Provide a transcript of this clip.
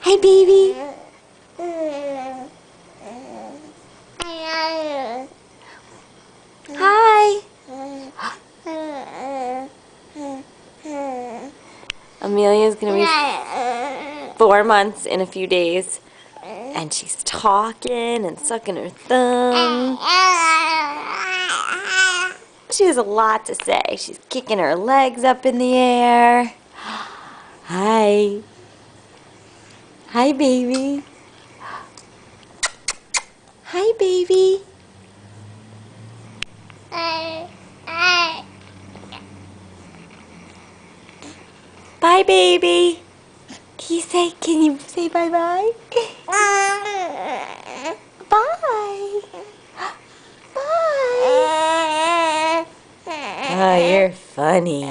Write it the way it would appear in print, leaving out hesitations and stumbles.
Hey, baby. Hi. Amelia's gonna be 4 months in a few days, and she's talking and sucking her thumb. She has a lot to say. She's kicking her legs up in the air. Hi. Hi, baby. Hi, baby. Bye, baby. Can you say bye-bye? Bye. Bye. Oh, you're funny.